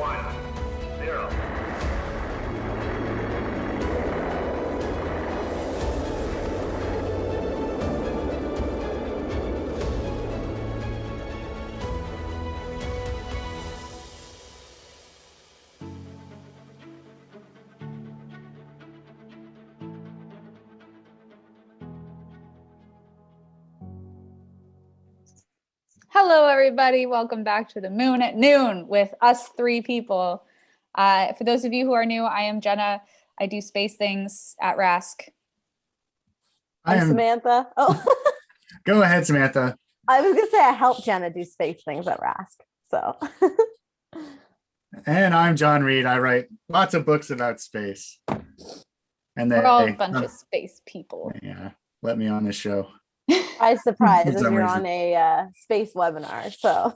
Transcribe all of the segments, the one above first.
1, 0. Hello, everybody. Welcome back to the Moon at Noon with us three people. For those of you who are new, I am Jenna. I do space things at Rask. I'm Samantha. Oh, Go ahead, Samantha. I was gonna say I help Jenna do space things at Rask. So, And I'm John Reed. I write lots of books about space. And We're all a bunch of space people. Yeah, let me on this show. surprise, For as some you're reason. on a space webinar. So,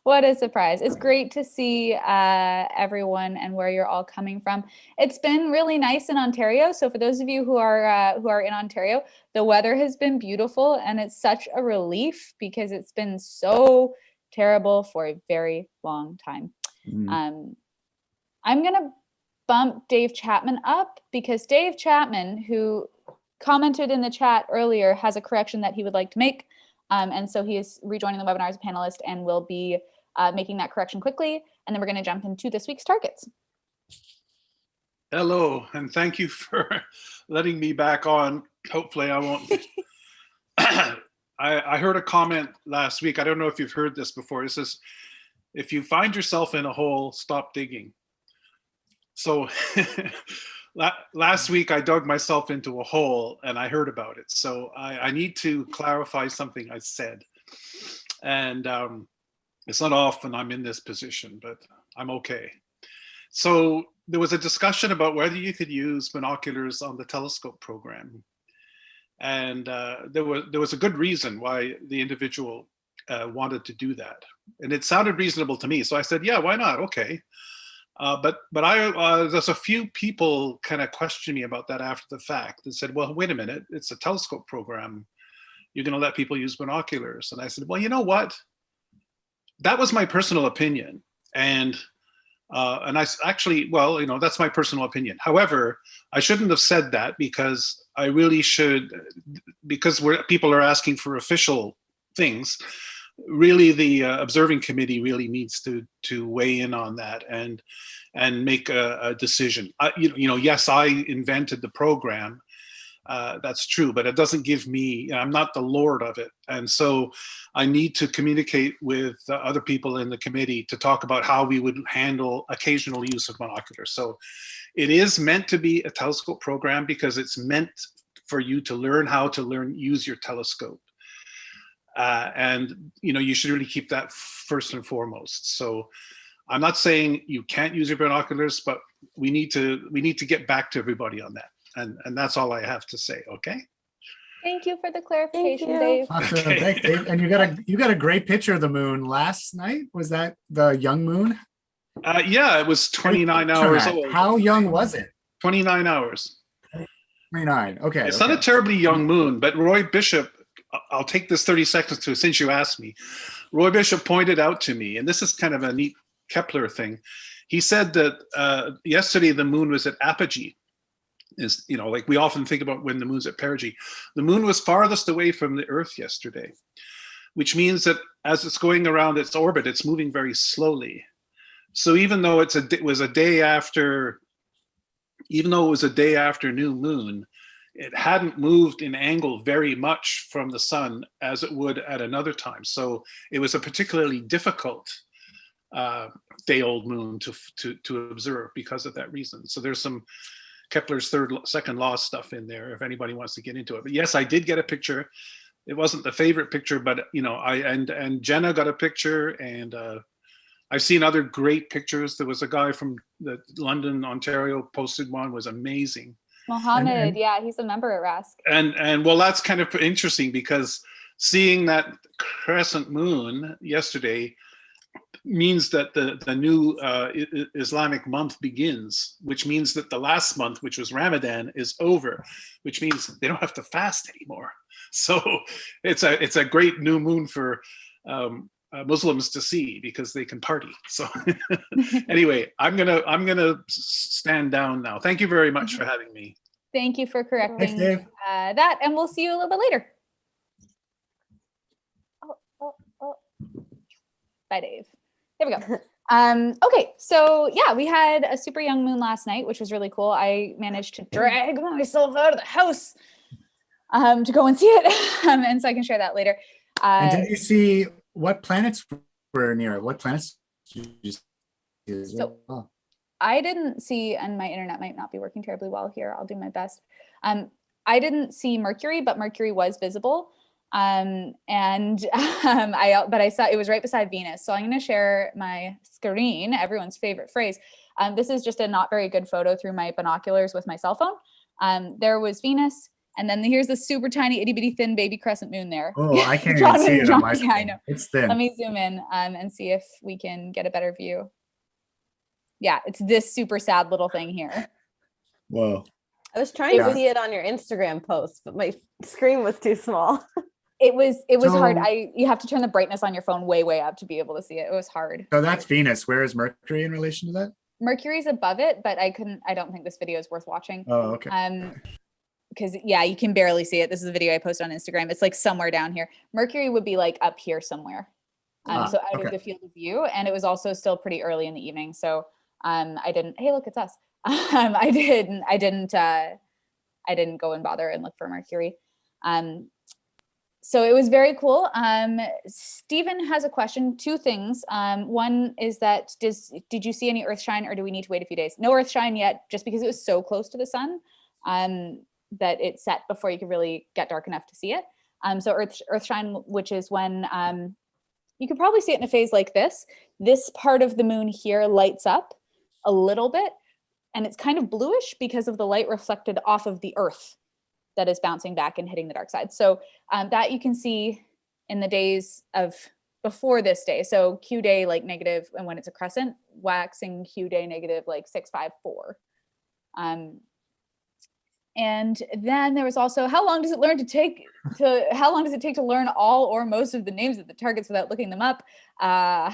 What a surprise. It's great to see everyone and where you're all coming from. It's been really nice in Ontario. So for those of you who are in Ontario, the weather has been beautiful and it's such a relief because it's been so terrible for a very long time. I'm going to bump Dave Chapman up because Dave Chapman, who commented in the chat earlier, has a correction that he would like to make. And so he is rejoining the webinar as a panelist and will be making that correction quickly. And then we're going to jump into this week's targets. Hello, and thank you for letting me back on. Hopefully I won't. I heard a comment last week. I don't know if you've heard this before. It says, if you find yourself in a hole, stop digging. So last week I dug myself into a hole and I heard about it. So I need to clarify something I said. And it's not often I'm in this position, but I'm okay. So there was a discussion about whether you could use binoculars on the telescope program. And there was a good reason why the individual wanted to do that. And it sounded reasonable to me. So I said, yeah, why not? Okay. But there's a few people kind of questioned me about that after the fact and said, well, wait a minute, it's a telescope program. You're going to let people use binoculars. And I said, well, you know what? That was my personal opinion. And I actually, well, you know, that's my personal opinion. However, I shouldn't have said that because I really should, because people are asking for official things. Really, the observing committee really needs to weigh in on that and make a decision. Yes, I invented the program. That's true, but it doesn't give me, I'm not the lord of it. And so I need to communicate with other people in the committee to talk about how we would handle occasional use of binoculars. So it is meant to be a telescope program because it's meant for you to learn how to use your telescope. And you should really keep that first and foremost. So I'm not saying you can't use your binoculars, but we need to get back to everybody on that. And that's all I have to say. Okay. Thank you for the clarification, Dave. Awesome. Okay. Thanks, Dave. And you got a great picture of the moon last night. Was that the young moon? Yeah, it was 29 hours old. How young was it? 29 hours. 29. Okay. It's not a terribly young moon, but Roy Bishop, I'll take this 30 seconds since you asked me. Roy Bishop pointed out to me, and this is kind of a neat Kepler thing. He said that yesterday the moon was at apogee. Is, like we often think about when the moon's at perigee. The moon was farthest away from the Earth yesterday, which means that as it's going around its orbit, it's moving very slowly. So even though it was a day after new moon, it hadn't moved in angle very much from the sun as it would at another time. So it was a particularly difficult day-old moon to observe because of that reason. So there's some Kepler's second law stuff in there if anybody wants to get into it. But yes, I did get a picture. It wasn't the favorite picture, but and Jenna got a picture, and I've seen other great pictures. There was a guy from London, Ontario, posted one, was amazing. Mohammed, yeah, he's a member at Rask. And well, that's kind of interesting because seeing that crescent moon yesterday means that the new Islamic month begins, which means that the last month, which was Ramadan, is over, which means they don't have to fast anymore. So it's a great new moon for Muslims to see because they can party. So anyway, I'm gonna stand down now. Thank you very much for having me. Thank you for Thanks, correcting Dave. that, and we'll see you a little bit later. Oh. Bye, Dave. There we go. Okay, so yeah, we had a super young moon last night, which was really cool. I managed to drag myself out of the house to go and see it, and so I can share that later. And did you see what planets were near it? What planets did you see as So- well? I didn't see, and my internet might not be working terribly well here. I'll do my best. I didn't see Mercury, but Mercury was visible. But I saw it was right beside Venus. So I'm going to share my screen, everyone's favorite phrase. This is just a not very good photo through my binoculars with my cell phone. There was Venus. And then here's the super tiny itty bitty thin baby crescent moon there. Oh, I can't even see it on my screen. Yeah, I know. It's thin. Let me zoom in and see if we can get a better view. Yeah, it's this super sad little thing here. Whoa. I was trying to Yeah. see it on your Instagram post, but my screen was too small. It was hard. So- You have to turn the brightness on your phone way up to be able to see it. It was hard. So that's Venus. Where is Mercury in relation to that? Mercury's above it, but I don't think this video is worth watching. Oh, okay. Because yeah, you can barely see it. This is a video I posted on Instagram. It's like somewhere down here. Mercury would be like up here somewhere. So out of okay. the field of view. And it was also still pretty early in the evening. So I didn't, hey, look, it's us. I didn't go and bother and look for Mercury. So it was very cool. Stephen has a question, two things. One is that did you see any Earthshine, or do we need to wait a few days? No Earthshine yet, just because it was so close to the sun that it set before you could really get dark enough to see it. So Earthshine, which is when you could probably see it in a phase like this. This part of the moon here lights up a little bit, and it's kind of bluish because of the light reflected off of the Earth that is bouncing back and hitting the dark side. So that you can see in the days of before this day. So Qday like negative, and when it's a crescent, waxing Qday negative like 654. And then there was also, how long does it take to learn all or most of the names of the targets without looking them up? Well,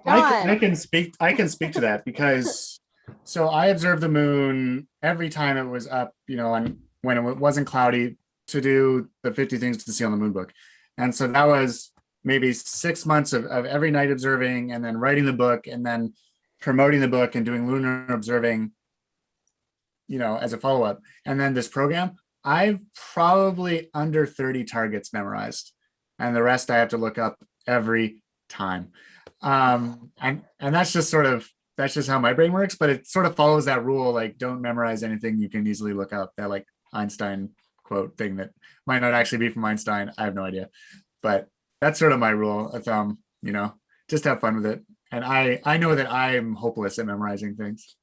I can speak to that because so I observed the moon every time it was up, and when it wasn't cloudy, to do the 50 things to see on the moon book. And so that was maybe 6 months of every night observing, and then writing the book, and then promoting the book and doing lunar observing, as a follow-up. And then this program, I've probably under 30 targets memorized, and the rest I have to look up every time. And that's just how my brain works, but it sort of follows that rule, like don't memorize anything you can easily look up, that like Einstein quote thing that might not actually be from Einstein. I have no idea, but that's sort of my rule of thumb, just have fun with it. And I know that I'm hopeless at memorizing things.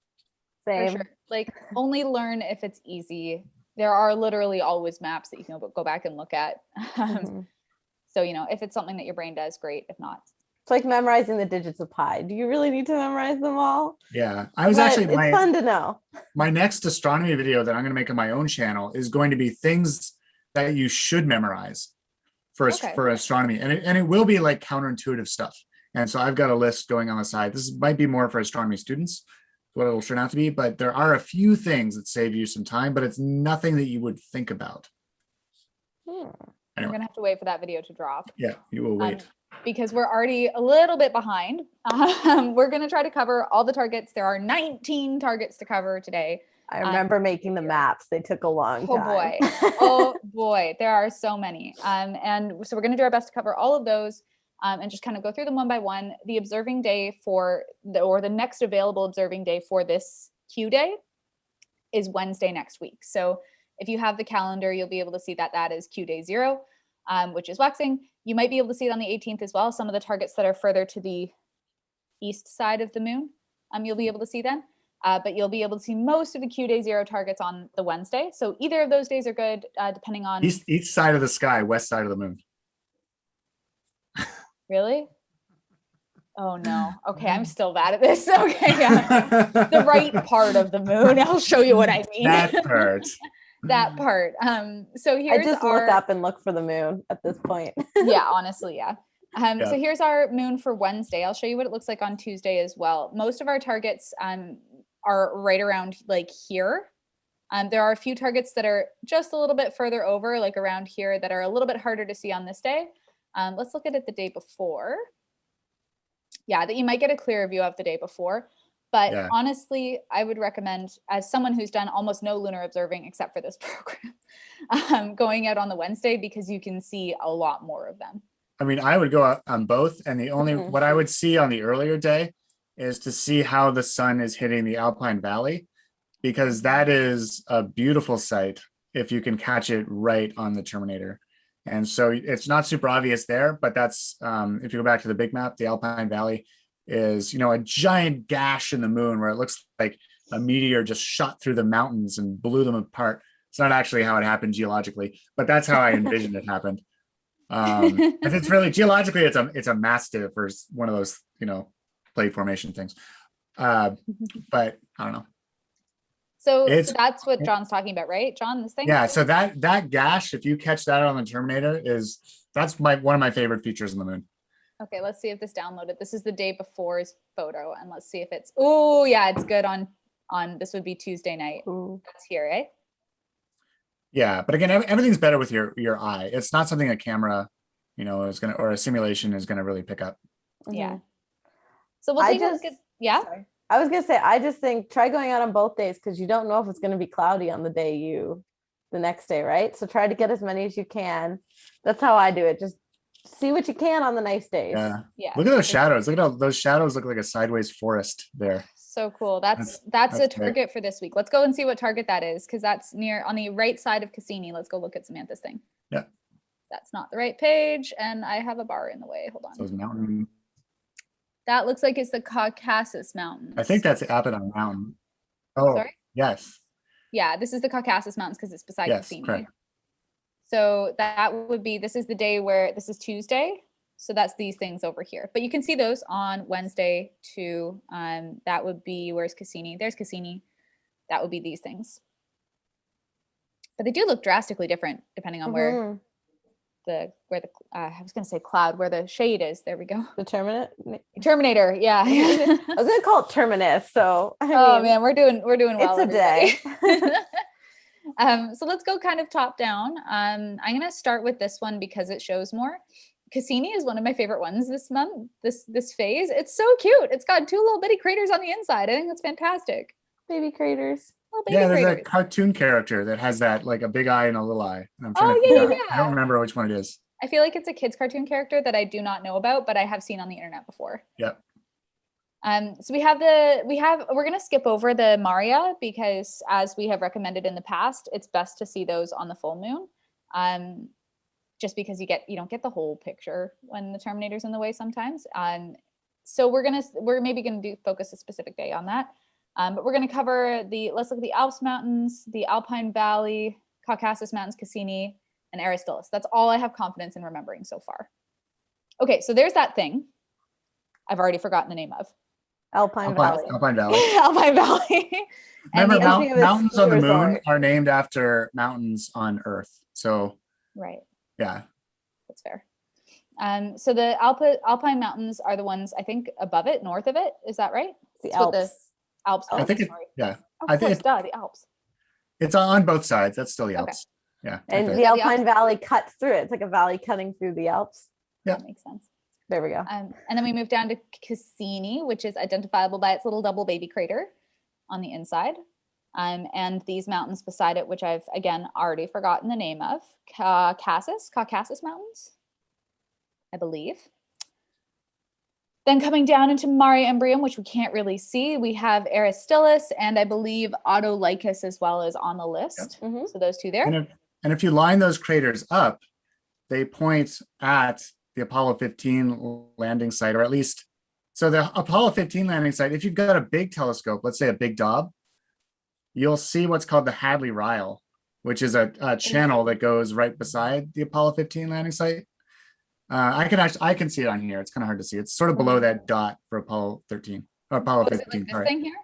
For Same. sure. Like only learn if it's easy. There are literally always maps that you can go back and look at. So, if it's something that your brain does, great. If not, It's like memorizing the digits of pi. Do you really need to memorize them all? Yeah, I was But actually it's fun to know. my next astronomy video that I'm going to make on my own channel is going to be things that you should memorize for astronomy, and it will be like counterintuitive stuff. And so I've got a list going on the side. This might be more for astronomy students, what it'll turn out to be, but there are a few things that save you some time, but it's nothing that you would think about. We're gonna have to wait for that video to drop. Yeah, you will wait. Because we're already a little bit behind. We're gonna try to cover all the targets. There are 19 targets to cover today. I remember making the maps. They took a long Oh time. boy. Oh boy. There are so many. And so we're going to do our best to cover all of those and just kind of go through them one by one. The observing day the next available observing day for this Qday is Wednesday next week. So if you have the calendar, you'll be able to see that is Qday 0, which is waxing. You might be able to see it on the 18th as well. Some of the targets that are further to the east side of the moon, you'll be able to see then. But you'll be able to see most of the Qday 0 targets on the Wednesday. So either of those days are good, depending on... East side of the sky, west side of the moon. Really? Oh no. Okay, I'm still bad at this. Okay, yeah. The right part of the moon. I'll show you what I mean. That part. That part. So here's I just look up and look for the moon at this point. Yeah, honestly, yeah. So here's our moon for Wednesday. I'll show you what it looks like on Tuesday as well. Most of our targets are right around like here. There are a few targets that are just a little bit further over, like around here, that are a little bit harder to see on this day. Let's look at it the day before. Yeah, that you might get a clearer view of the day before. But honestly, I would recommend, as someone who's done almost no lunar observing except for this program, going out on the Wednesday because you can see a lot more of them. I mean, I would go out on both. And the only, what I would see on the earlier day is to see how the sun is hitting the Alpine Valley, because that is a beautiful sight if you can catch it right on the terminator. And so it's not super obvious there, but that's, if you go back to the big map, the Alpine Valley is, a giant gash in the moon where it looks like a meteor just shot through the mountains and blew them apart. It's not actually how it happened geologically, but that's how I envisioned it happened. It's really geologically, it's a mastiff or one of those, plate formation things. But I don't know. So that's what John's talking about, right? John, this thing? Yeah. So that gash, if you catch that on the terminator, that's one of my favorite features in the moon. Okay, let's see if this downloaded. This is the day before's photo, and let's see if it's. Oh, yeah, it's good on. This would be Tuesday night. Ooh. That's here, eh? Yeah, but again, everything's better with your eye. It's not something a camera, is gonna, or a simulation is gonna really pick up. Yeah. So we'll take a look at. Yeah. Sorry. I was gonna say, I just think try going out on both days because you don't know if it's gonna be cloudy on the next day, right? So try to get as many as you can. That's how I do it. Just see what you can on the nice days. Yeah. Look at those shadows. Look at how those shadows look like a sideways forest there. So cool. That's a target for this week. Let's go and see what target that is, because that's near on the right side of Cassini. Let's go look at Samantha's thing. Yeah. That's not the right page, and I have a bar in the way. Hold on. Those mountains. That looks like it's the Caucasus Mountains. I think that's Abaddon Mountain. Oh, sorry? Yes. Yeah, this is the Caucasus Mountains because it's beside Cassini. Correct. So that would be, this is the day where, this is Tuesday. So that's these things over here. But you can see those on Wednesday too. That would be, where's Cassini? There's Cassini. That would be these things. But they do look drastically different depending on where I was going to say cloud, where the shade is. There we go. The Terminator. Yeah. I was going to call it Terminus. So, man, we're doing well. It's a day. So let's go kind of top down. I'm going to start with this one because it shows more. Cassini is one of my favorite ones this month, this phase. It's so cute. It's got two little bitty craters on the inside. I think that's fantastic. Baby craters. There's a cartoon character that has that, like a big eye and a little eye. And I'm trying I don't remember which one it is. I feel like it's a kid's cartoon character that I do not know about, but I have seen on the internet before. Yep. So we're going to skip over the Maria because, as we have recommended in the past, it's best to see those on the full moon. Just because you don't get the whole picture when the Terminator's in the way sometimes. So we're maybe going to focus a specific day on that. But we're going to cover let's look at the Alps Mountains, the Alpine Valley, Caucasus Mountains, Cassini, and Aristillus. That's all I have confidence in remembering so far. Okay, so there's that thing I've already forgotten the name of. Alpine Valley. Alpine Valley. Alpine Valley. Remember, mountains on the moon are named after mountains on Earth. So right. Yeah. That's fair. So the Alpine Mountains are the ones, I think, above it, north of it. Is that right? The Alps. Alps. I think the Alps. It's on both sides. That's still the Alps. Okay. Yeah. And the Alpine Valley cuts through it. It's like a valley cutting through the Alps. Yeah. That makes sense. There we go. And then we move down to Cassini, which is identifiable by its little double baby crater on the inside. And these mountains beside it, which I've, again, already forgotten the name of. Caucasus Mountains, I believe. Then coming down into Mare Imbrium, which we can't really see, we have Aristillus, and I believe Autolycus as well is on the list. Yep. Mm-hmm. So those two there. And if you line those craters up, they point at the Apollo 15 landing site, or at least, so the Apollo 15 landing site, if you've got a big telescope, let's say a big Dob, you'll see what's called the Hadley Ryle, which is a channel that goes right beside the Apollo 15 landing site. I can see it on here. It's kind of hard to see. It's sort of below that dot for Apollo 13 or Apollo 15. Is it like this thing here?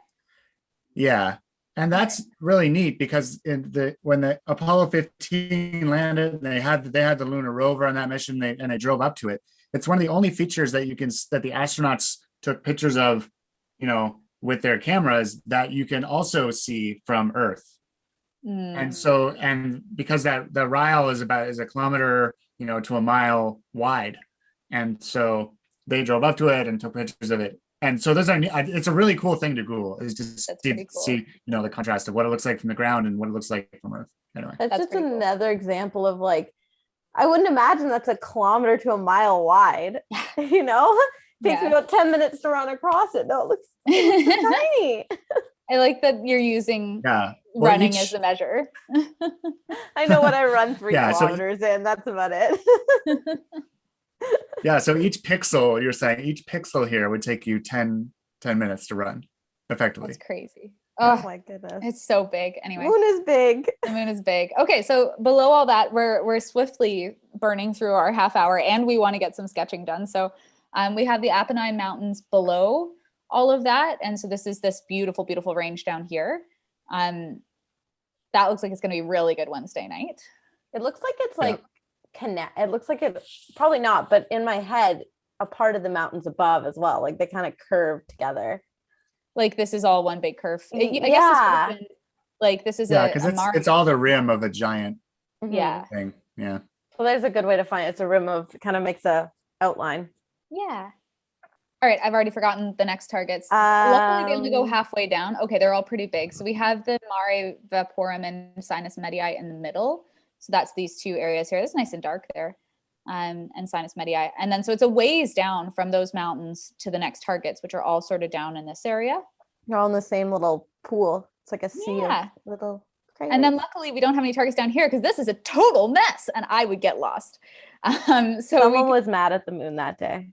Yeah, and that's really neat because when the Apollo 15 landed, they had the lunar rover on that mission, and they drove up to it. it's one of the only features that that the astronauts took pictures of, with their cameras that you can also see from Earth. And so, and because the Ryle is a kilometer, to a mile wide. And so they drove up to it and took pictures of it. And so it's a really cool thing to Google, is just see, the contrast of what it looks like from the ground and what it looks like from Earth. Anyway, that's just cool. Another example of like, I wouldn't imagine that's a kilometer to a mile wide. It takes me about 10 minutes to run across it. No, it looks tiny. I like that you're using running as a measure. I know what I run 3 kilometers in. That's about it. Yeah, so each pixel, you're saying each pixel here would take you 10 minutes to run effectively. That's crazy. Oh my goodness. It's so big. Anyway. The moon is big. The moon is big. Okay, so below all that, we're swiftly burning through our half hour, and we want to get some sketching done. So we have the Apennine Mountains below all of that. And so this is this beautiful, beautiful range down here. That looks like it's going to be really good Wednesday night. It looks like it's like it looks like it's probably not, but in my head, a part of the mountains above as well. Like they kind of curve together. Like this is all one big curve. I guess this like this is because it's all the rim of a giant thing. Yeah. Well, there's a good way to find it. It's a rim of, kind of makes a outline. Yeah. All right, I've already forgotten the next targets. Luckily, they only go halfway down. Okay, they're all pretty big. So we have the Mare Vaporum and Sinus Medii in the middle. So that's these two areas here. It's nice and dark there, and Sinus Medii. And then so it's a ways down from those mountains to the next targets, which are all sort of down in this area. They're all in the same little pool. It's like a sea of little craters. And then luckily, we don't have any targets down here because this is a total mess, and I would get lost. So someone was mad at the moon that day.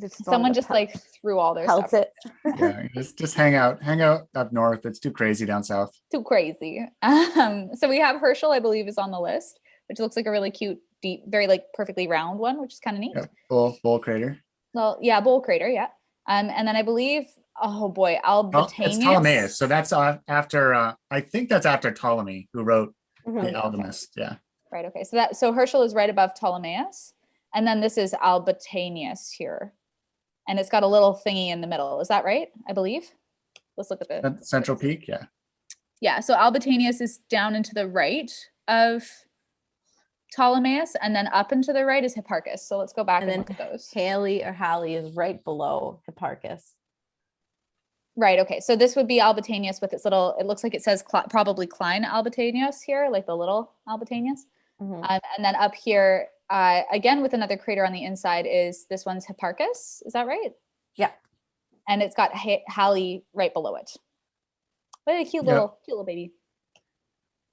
Someone just like threw all their stuff. It. Yeah, just hang out up north. It's too crazy down south. Too crazy. So we have Herschel, I believe, is on the list, which looks like a really cute, deep, very like perfectly round one, which is kind of neat. Yeah, bowl crater. Well, yeah, bowl crater, yeah. And then I believe, oh boy, Albatanius. It's Ptolemaeus. So that's after. I think that's after Ptolemy, who wrote the Alchemist. Yeah. Right. Okay. So Herschel is right above Ptolemaeus, and then this is Albatanius here. And it's got a little thingy in the middle. Is that right? I believe. Let's look at the central peak. Yeah. Yeah. So Albatanius is down and to the right of Ptolemaeus, and then up and to the right is Hipparchus. So let's go back and look at those. Halley is right below Hipparchus. Right. Okay. So this would be Albatanius with its little. It looks like it says probably Klein Albatanius here, like the little Albatanius. And then up here. Again, with another crater on the inside is this one's Hipparchus. Is that right? Yeah. And it's got Halley right below it. What a cute little baby.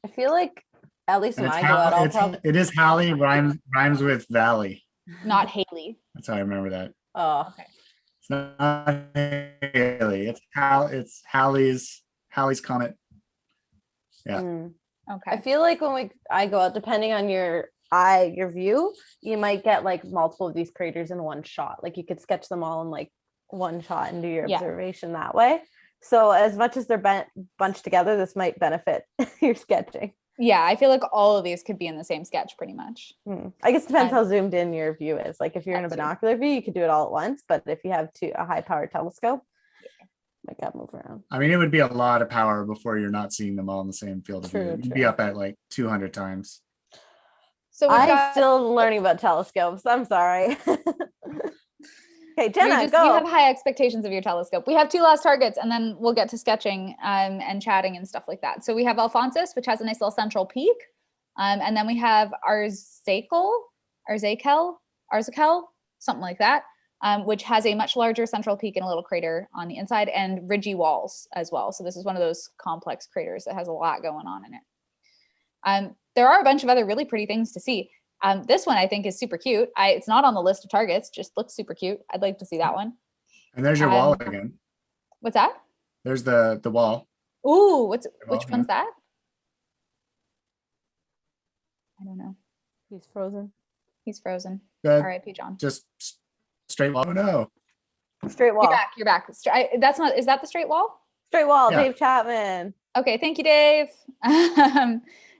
I feel like at least when I go out, it is Halley rhymes with valley. Not Haley. That's how I remember that. Oh, okay. It's not Haley. It's Halley's comet. Yeah. Okay. I feel like when I go out, depending on your view, you might get like multiple of these craters in one shot. Like you could sketch them all in like one shot and do your observation that way. So as much as they're bunched together, this might benefit your sketching. Yeah, I feel like all of these could be in the same sketch pretty much. I guess it depends how zoomed in your view is. Like if you're in a binocular view, you could do it all at once. But if you have a high powered telescope, might gotta move around. I mean, it would be a lot of power before you're not seeing them all in the same field of view. You'd be up at like 200 times. So I'm still learning about telescopes. I'm sorry. Okay, Jenna, go. You have high expectations of your telescope. We have two last targets, and then we'll get to sketching and chatting and stuff like that. So we have Alphonsus, which has a nice little central peak. And then we have Arzakel, something like that, which has a much larger central peak and a little crater on the inside, and ridgy walls as well. So this is one of those complex craters that has a lot going on in it. There are a bunch of other really pretty things to see. This one I think is super cute. It's not on the list of targets, just looks super cute. I'd like to see that one. And there's your wall again. What's that? There's the wall. Ooh, which one's that? I don't know. He's frozen. R.I.P. John. Just straight wall. Oh no. Straight wall. You're back. Is that the straight wall? Straight wall, Yeah. Dave Chapman. Okay, thank you, Dave.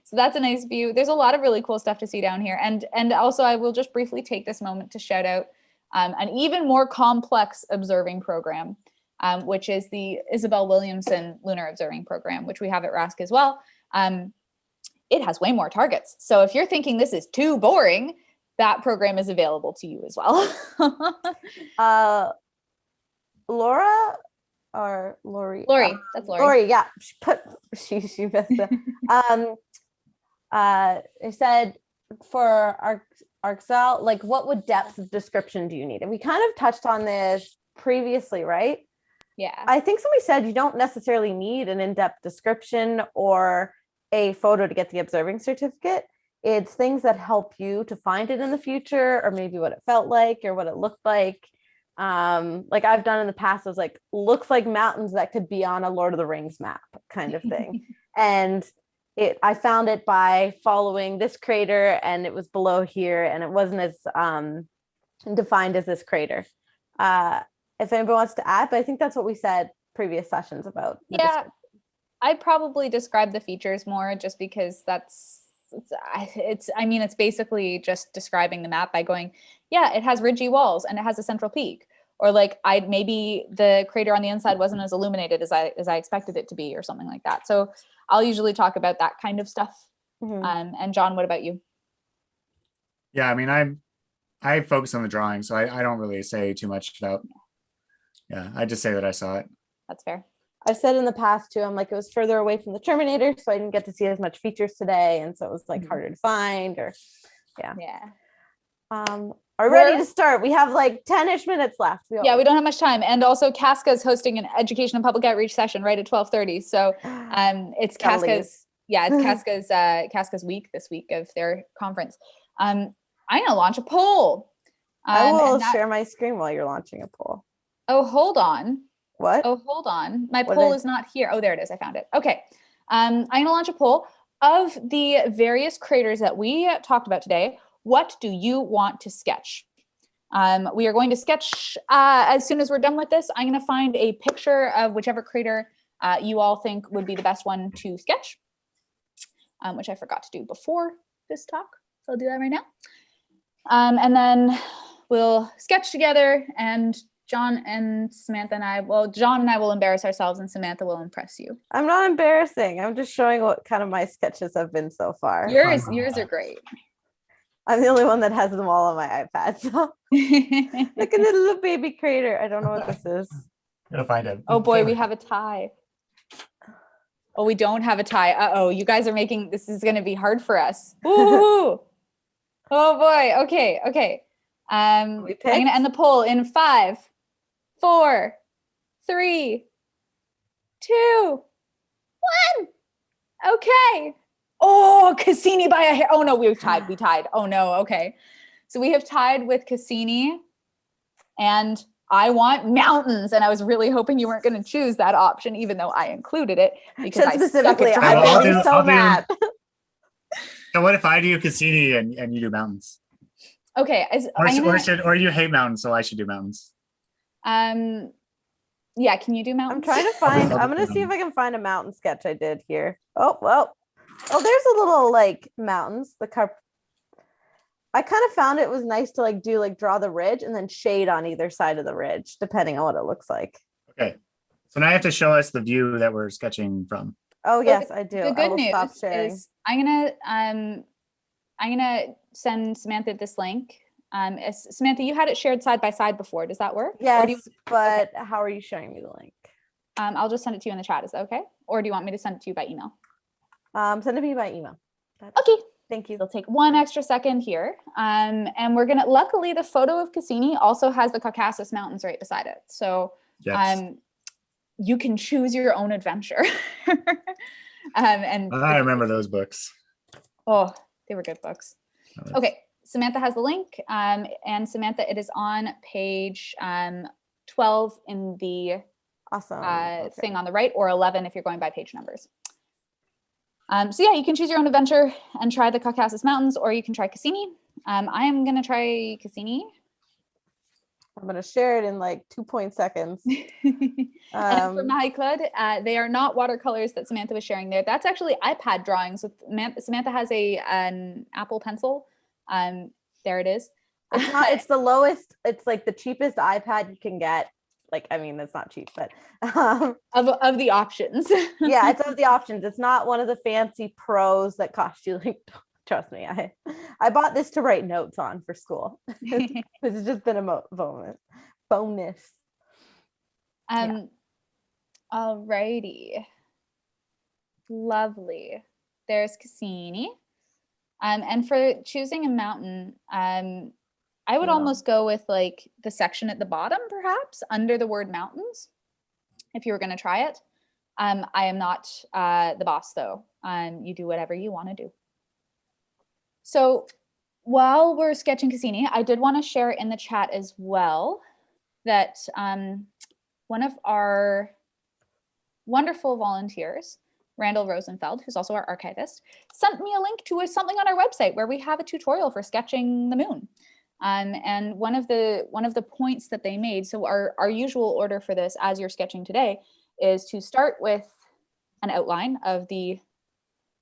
So that's a nice view. There's a lot of really cool stuff to see down here. And also I will just briefly take this moment to shout out an even more complex observing program, which is the Isabel Williamson Lunar Observing Program, which we have at RASC as well. It has way more targets. So if you're thinking this is too boring, that program is available to you as well. Laura or Lori? Lori, that's Lori. Lori, yeah. She missed it. It said for Arxel, like what would depth of description do you need? And we kind of touched on this previously, right? Yeah. I think somebody said you don't necessarily need an in-depth description or a photo to get the observing certificate. It's things that help you to find it in the future, or maybe what it felt like or what it looked like. Like I've done in the past, was like, looks like mountains that could be on a Lord of the Rings map kind of thing. And I found it by following this crater, and it was below here, and it wasn't as defined as this crater. If anybody wants to add, but I think that's what we said previous sessions about. Yeah, I'd probably describe the features more, just because it's basically just describing the map by going, yeah, it has ridgy walls and it has a central peak, or like maybe the crater on the inside wasn't as illuminated as I expected it to be, or something like that. So I'll usually talk about that kind of stuff. Mm-hmm. And John, what about you? Yeah, I mean, I focus on the drawing, so I don't really say too much about. Yeah, I just say that I saw it. That's fair. I've said in the past too, I'm like, it was further away from the Terminator, so I didn't get to see as much features today, and so it was like harder to find. Or are we ready to start? We have like 10-ish minutes left. We don't have much time. And also Casca is hosting an education and public outreach session right at 12:30. So it's Casca's Casca's week this week of their conference. I'm gonna launch a poll. I will share my screen while you're launching a poll. Oh, hold on. What? Oh, hold on. My poll is not here. Oh, there it is. I found it. Okay. I'm going to launch a poll of the various craters that we talked about today. What do you want to sketch? We are going to sketch as soon as we're done with this. I'm going to find a picture of whichever crater you all think would be the best one to sketch, which I forgot to do before this talk. So I'll do that right now. And then we'll sketch together, and John and Samantha and John and I will embarrass ourselves, and Samantha will impress you. I'm not embarrassing. I'm just showing what kind of my sketches have been so far. Yours are great. I'm the only one that has them all on my iPad. So look at the little baby crater. I don't know what this is. Gotta find it. Oh boy, we have a tie. Oh, we don't have a tie. Uh-oh, you guys are this is gonna be hard for us. Ooh. Oh boy. Okay. I'm gonna end the poll in 5, 4, 3, 2, 1. Okay. Oh, Cassini by a hair. Oh no, we tied. Oh no. Okay. So we have tied with Cassini, and I want mountains. And I was really hoping you weren't going to choose that option, even though I included it, because specifically I'll be so mad. So what if I do Cassini and you do mountains? Okay. Or you hate mountains, so I should do mountains. Yeah, can you do mountains? I'm trying to find, I'm going to see if I can find a mountain sketch I did here. Oh, well. Oh, there's a little like mountains. I kind of found it was nice to like draw the ridge and then shade on either side of the ridge, depending on what it looks like. Okay. So now you have to show us the view that we're sketching from. Oh, yes, I do. The good news is I'm gonna send Samantha this link. Samantha, you had it shared side by side before. Does that work? Yes, but how are you showing me the link? I'll just send it to you in the chat. Is that okay? Or do you want me to send it to you by email? Send it to me by email. Okay. Thank you. It'll take 1 extra second here. And we're gonna, luckily the photo of Cassini also has the Caucasus Mountains right beside it. So yes. You can choose your own adventure. And I remember those books. Oh, they were good books. Okay, Samantha has the link. And Samantha, it is on page 12 in the thing on the right, or 11 if you're going by page numbers. So yeah, you can choose your own adventure and try the Caucasus Mountains, or you can try Cassini. I am going to try Cassini. I'm going to share it in like 2 seconds. And for Marie-Claude, they are not watercolors that Samantha was sharing there. That's actually iPad drawings. Samantha has an Apple Pencil. There it is. It's not, it's the lowest, it's like the cheapest iPad you can get. Like, I mean, that's not cheap, but of the options. yeah, it's of the options. It's not one of the fancy pros that cost you like, trust me, I bought this to write notes on for school. It's just been a bonus. Alrighty. Lovely. There's Cassini. And for choosing a mountain, I would almost go with like the section at the bottom, perhaps under the word mountains, if you were going to try it. I am not the boss though. You do whatever you want to do. So while we're sketching Cassini, I did want to share in the chat as well that one of our wonderful volunteers, Randall Rosenfeld, who's also our archivist, sent me a link to something on our website where we have a tutorial for sketching the moon. And one of the points that they made, so our usual order for this as you're sketching today is to start with an outline of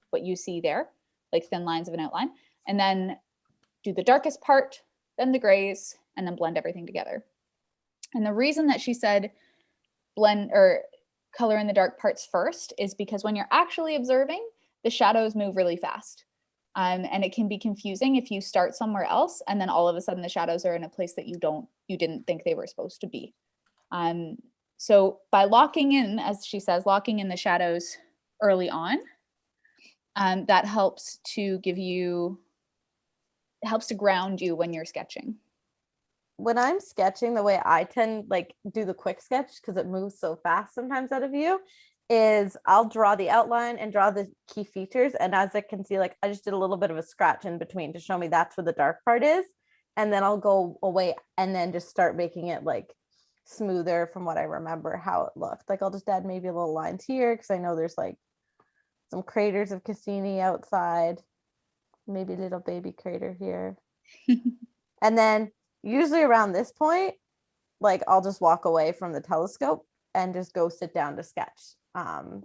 what you see there, like thin lines of an outline, and then do the darkest part, then the grays, and then blend everything together. And the reason that she said blend or color in the dark parts first is because when you're actually observing, the shadows move really fast. And it can be confusing if you start somewhere else and then all of a sudden the shadows are in a place that you didn't think they were supposed to be. So by locking in, as she says, locking in the shadows early on, that helps to ground you when you're sketching. When I'm sketching, the way I tend like do the quick sketch, because it moves so fast sometimes out of view, is I'll draw the outline and draw the key features. And as I can see, like I just did a little bit of a scratch in between to show me that's where the dark part is. And then I'll go away and then just start making it like smoother from what I remember how it looked. Like I'll just add maybe a little lines here because I know there's like some craters of Cassini outside, maybe a little baby crater here. And then usually around this point, like I'll just walk away from the telescope and just go sit down to sketch.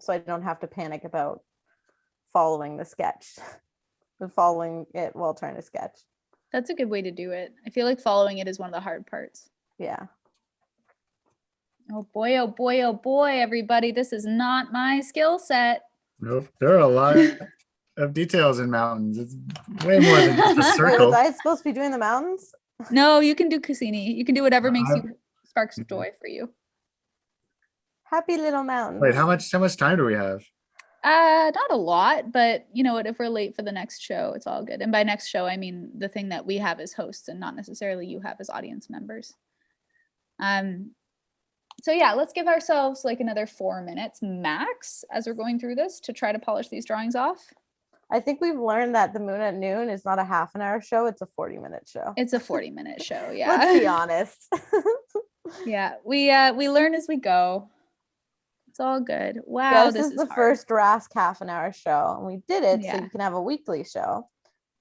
So I don't have to panic about following the sketch, but following it while trying to sketch. That's a good way to do it. I feel like following it is one of the hard parts. Yeah. Oh boy, oh boy, oh boy, everybody. This is not my skill set. Nope. There are a lot of details in mountains. It's way more than just a circle. Wait, was I supposed to be doing the mountains? No, you can do Cassini. You can do whatever makes you sparks joy for you. Happy little mountains. Wait, how much time do we have? Not a lot, but you know what, if we're late for the next show, it's all good. And by next show, I mean the thing that we have as hosts and not necessarily you have as audience members. So yeah, let's give ourselves like another 4 minutes max as we're going through this to try to polish these drawings off. I think we've learned that the moon at noon is not a half an hour show, it's a 40-minute show. It's a 40-minute show, yeah. Let's be honest. Yeah, we learn as we go. It's all good. Wow, this is the hard. first Rask half an hour show, and we did it so you can have a weekly show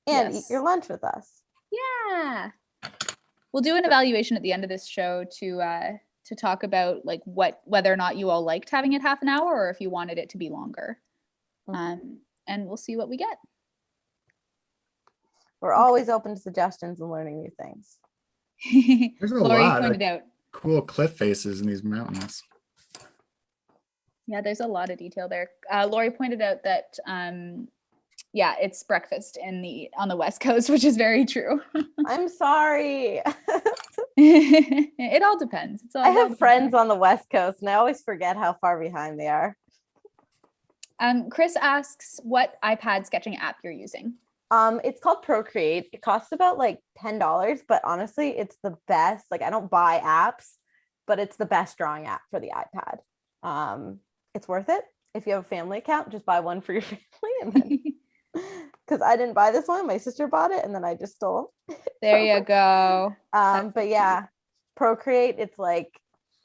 and eat your lunch with us. Yeah, we'll do an evaluation at the end of this show to talk about like whether or not you all liked having it half an hour or if you wanted it to be longer. And we'll see what we get. We're always open to suggestions and learning new things. There's a Lori lot pointed of out cool cliff faces in these mountains. Yeah, there's a lot of detail there. Lori pointed out that yeah, it's breakfast on the West Coast, which is very true. I'm sorry. It all depends. I have friends on the West Coast and I always forget how far behind they are. Chris asks what iPad sketching app you're using. It's called Procreate. It costs about like $10, but honestly, it's the best. Like I don't buy apps, but it's the best drawing app for the iPad. It's worth it. If you have a family account, just buy one for your family. And then, because I didn't buy this one, my sister bought it, and then I just stole it. There you go. But yeah, Procreate, it's like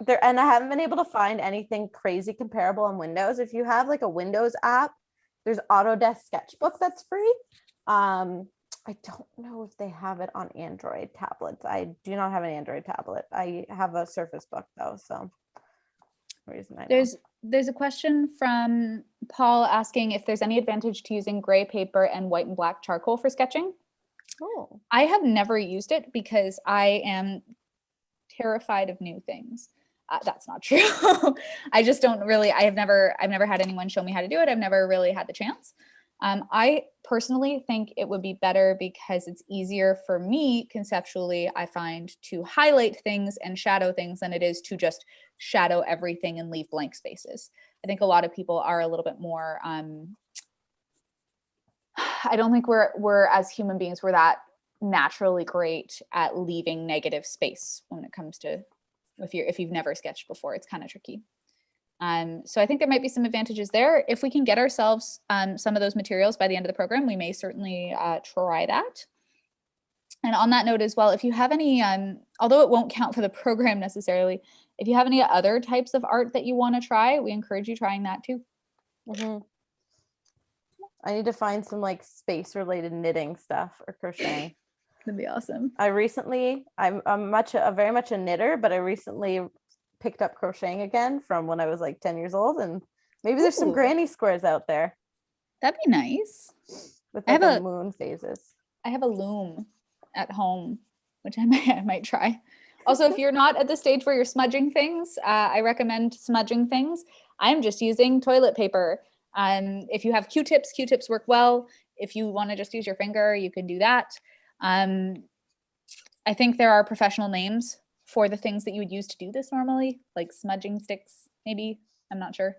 there, and I haven't been able to find anything crazy comparable on Windows. If you have like a Windows app, there's Autodesk Sketchbook that's free. I don't know if they have it on Android tablets. I do not have an Android tablet. I have a Surface Book though, so reason I know. There's a question from Paul asking if there's any advantage to using gray paper and white and black charcoal for sketching. Oh. I have never used it because I am terrified of new things. That's not true. I just don't really, I've never had anyone show me how to do it. I've never really had the chance. I personally think it would be better because it's easier for me conceptually, I find, to highlight things and shadow things than it is to just shadow everything and leave blank spaces. I think a lot of people are a little bit more, I don't think we're as human beings, we're that naturally great at leaving negative space when it comes to, if you've never sketched before, it's kind of tricky. So I think there might be some advantages there. If we can get ourselves some of those materials by the end of the program, we may certainly try that. And on that note as well, if you have any, although it won't count for the program necessarily, if you have any other types of art that you want to try, we encourage you trying that too. Mm-hmm. I need to find some like space related knitting stuff or crocheting. That'd be awesome. I'm very much a knitter, but I recently picked up crocheting again from when I was like 10 years old, and maybe there's some granny squares out there. That'd be nice. With like a moon phases. I have a loom at home, which I might try. Also, if you're not at the stage where you're smudging things, I recommend smudging things. I'm just using toilet paper. If you have Q-tips, Q-tips work well. If you want to just use your finger, you can do that. I think there are professional names for the things that you would use to do this normally, like smudging sticks, maybe. I'm not sure.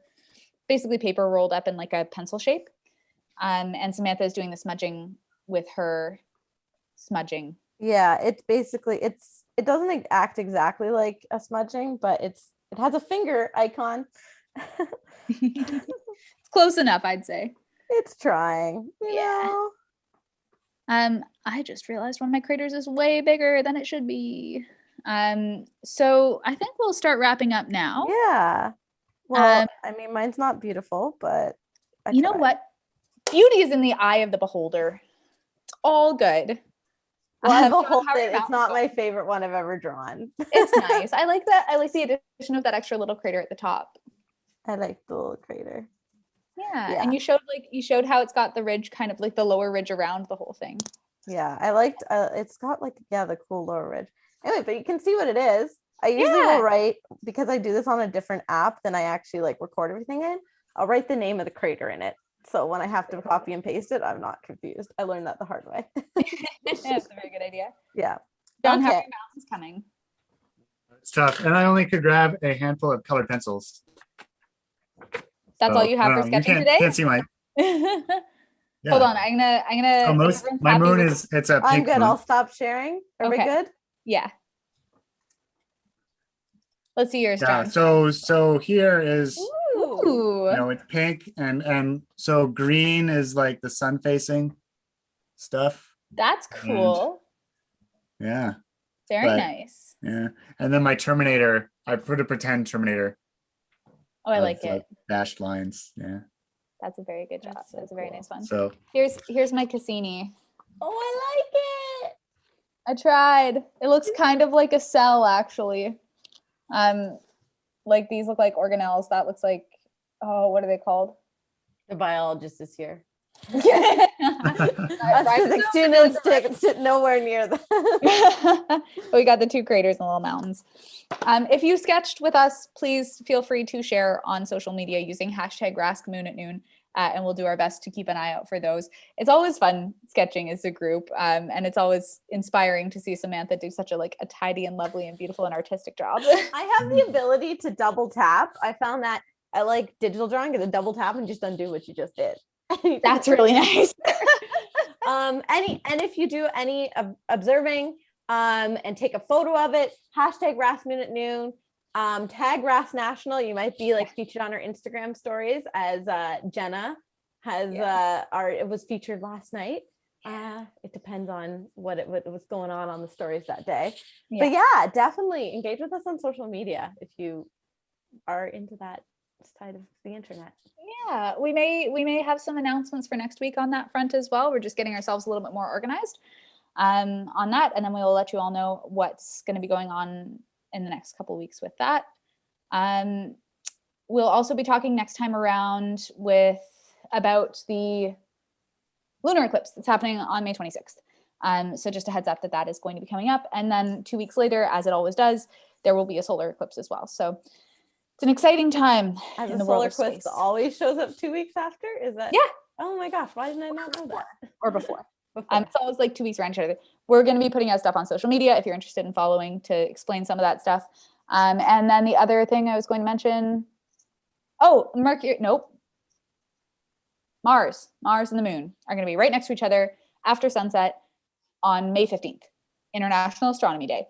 Basically paper rolled up in like a pencil shape. And Samantha is doing the smudging with her smudging. Yeah, it's basically, it doesn't act exactly like a smudging, but it has a finger icon. It's close enough, I'd say. It's trying, you know. I just realized one of my craters is way bigger than it should be. So I think we'll start wrapping up now. Yeah. Well, I mean, mine's not beautiful, but you know what? Beauty is in the eye of the beholder. It's all good. Well, it's not my favorite one I've ever drawn. It's nice. I like that. I like the addition of that extra little crater at the top. I like the little crater. Yeah. And you showed how it's got the ridge, kind of like the lower ridge around the whole thing. Yeah, I liked it's got like the cool lower ridge. Anyway, but you can see what it is. I usually will write, because I do this on a different app than I actually like record everything in. I'll write the name of the crater in it. So when I have to copy and paste it, I'm not confused. I learned that the hard way. That's a very good idea. Yeah. John, how are your mountains coming? It's tough. And I only could grab a handful of colored pencils. That's all you have for sketching today? Can't see my. Yeah. Hold on, I'm gonna. So my moon is, it's a pink I'm good. moon. I'll stop sharing. Are we good? Yeah. Let's see yours, Yeah. John. So here is. Ooh. It's pink, and so green is like the sun facing stuff. That's cool. And, yeah. Very nice. Yeah. And then my Terminator, I put a pretend Terminator. Oh, I like it. Dashed lines. Yeah. That's a very good job. That's a very nice one. So here's my Cassini. Oh, I like it. I tried. It looks kind of like a cell, actually. Like these look like organelles. That looks like, oh, what are they called? The biologist is here. Us physics students sit nowhere near them. We got the two craters and the little mountains. If you sketched with us, please feel free to share on social media using #RaskMoonAtNoon, and we'll do our best to keep an eye out for those. It's always fun sketching as a group, and it's always inspiring to see Samantha do such a tidy and lovely and beautiful and artistic job. I have the ability to double tap. I found that I like digital drawing, and double tap and just undo what you just did. That's really nice. And if you do any observing and take a photo of it, #RaskMoonAtNoon, tag Rask National. You might be featured on our Instagram stories, as Jenna has it was featured last night. It depends on what was going on the stories that day. But yeah, definitely engage with us on social media if you are into that side of the internet. Yeah, we may have some announcements for next week on that front as well. We're just getting ourselves a little bit more organized on that, and then we will let you all know what's going to be going on in the next couple of weeks with that. We'll also be talking next time around about the lunar eclipse that's happening on May 26th. So just a heads up that that is going to be coming up. And then 2 weeks later, as it always does, there will be a solar eclipse as well. So it's an exciting time As in a the world solar of eclipse space. always shows up 2 weeks after? Is that? Yeah. Oh my gosh, why didn't I not know that? Or before. Before. It's always like 2 weeks around each other. We're going to be putting out stuff on social media if you're interested in following to explain some of that stuff. And then the other thing I was going to mention, Mars and the moon are going to be right next to each other after sunset on May 15th, International Astronomy Day.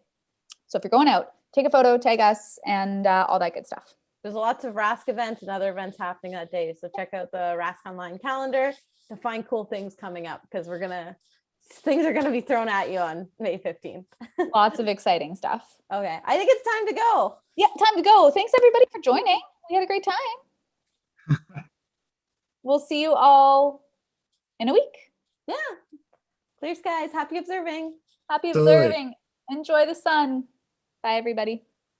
So if you're going out, take a photo, tag us, and all that good stuff. There's lots of Rask events and other events happening that day. So check out the Rask Online calendar to find cool things coming up, because things are gonna be thrown at you on May 15th. Lots of exciting stuff. Okay, I think it's time to go. Yeah, time to go. Thanks everybody for joining. We had a great time. We'll see you all in a week. Yeah. Clear skies. Happy observing. Happy Absolutely. observing. Enjoy the sun. Bye everybody.